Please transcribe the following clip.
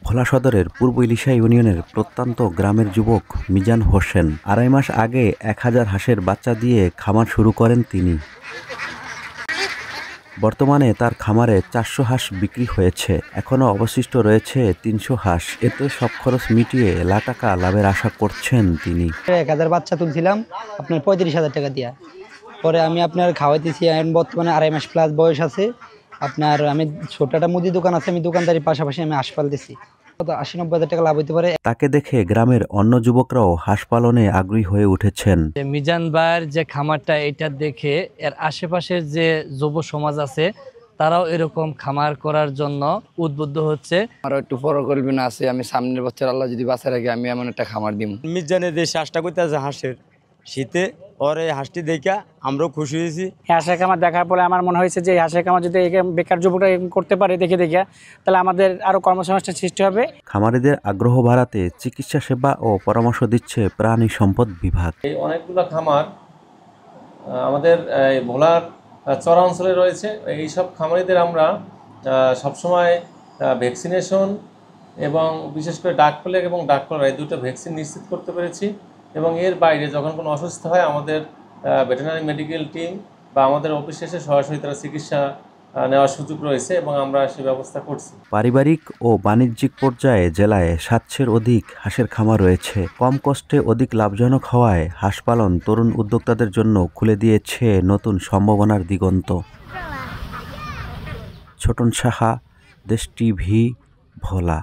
ভোলা সদরের পূর্ব ইলিশা ইউনিয়নের প্রত্যন্ত গ্রামের যুবক মিজান হোসেন ২.৫ মাস আগে ১,০০০ হাঁসের বাচ্চা দিয়ে খামার শুরু করেন তিনি। বর্তমানে তার খামারে ৪০০ হাঁস বিক্রি হয়েছে, এখনও অবশিষ্ট রয়েছে ৩০০ হাঁস। এতে সব খরচ মিটিয়ে লাখ টাকা লাভের আশা করছেন তিনি। ১,০০০ বাচ্চা তুলছিলাম আপনার ৩৫,০০০ টাকা দিয়া। পরে আমি আপনার খাওয়াইতেছি, বর্তমানে ২.৫ মাস প্লাস বয়স আছে। আপনার আমি ছোট একটা মুদি দোকান আছে, আমি দোকানদারির পাশাপাশি আমি হাঁস পালতেছি। ৮০-৯০ টাকা লাভ হইতে পারে। তাকে দেখে গ্রামের অন্য যুবকরাও হাঁস পালনে আগ্রহী হয়ে উঠেছেন। মিজান ভাইয়ের যে খামারটা, এটা দেখে এর আশেপাশের যে যুব সমাজ আছে তারাও এরকম খামার করার জন্য উদ্বুদ্ধ হচ্ছে। আরও একটু পরিকল্পনা আছে, আমি সামনের বছর আল্লাহ যদি বাঁচায় রাখি আমি এমন একটা খামার দিব। মিজানের যে চাষটা করতে আছে হাঁসের, শীতে ওর এই হাঁসটি দেখা আমরাও খুশি হয়েছি। হাঁসের খামার দেখার পরে আমার মনে হয়েছে যে হাঁসের খামার যদি বেকার যুবকরা করতে পারে দেখে তাহলে আমাদের আরো কর্মসংস্থান সৃষ্টি হবে। খামারিদের আগ্রহ বাড়াতে চিকিৎসা সেবা ও পরামর্শ দিচ্ছে প্রাণী সম্পদ বিভাগ। এই অনেকগুলো খামার আমাদের ভোলার চরা অঞ্চলে রয়েছে। এইসব খামারিদের আমরা সবসময় ভ্যাকসিনেশন এবং বিশেষ করে ডাক প্লেগ এবং ডাক কলেরা এই দুটো ভ্যাকসিন নিশ্চিত করতে পেরেছি। এবং এর বাইরে যখন কোনো অসুস্থ হয় আমাদের ভেটেরিনারি মেডিকেল টিম বা আমাদের অফিস এসে সরাসরি তারা চিকিৎসা নেওয়ার সুযোগ রয়েছে এবং আমরা সে ব্যবস্থা করছি। পারিবারিক ও বাণিজ্যিক পর্যায়ে জেলায় ৭০০-এর অধিক হাঁসের খামার রয়েছে। কম কষ্টে অধিক লাভজনক হওয়ায় হাঁস পালন তরুণ উদ্যোক্তাদের জন্য খুলে দিয়েছে নতুন সম্ভাবনার দিগন্ত। ছোটন সাহা, দেশ টিভি, ভোলা।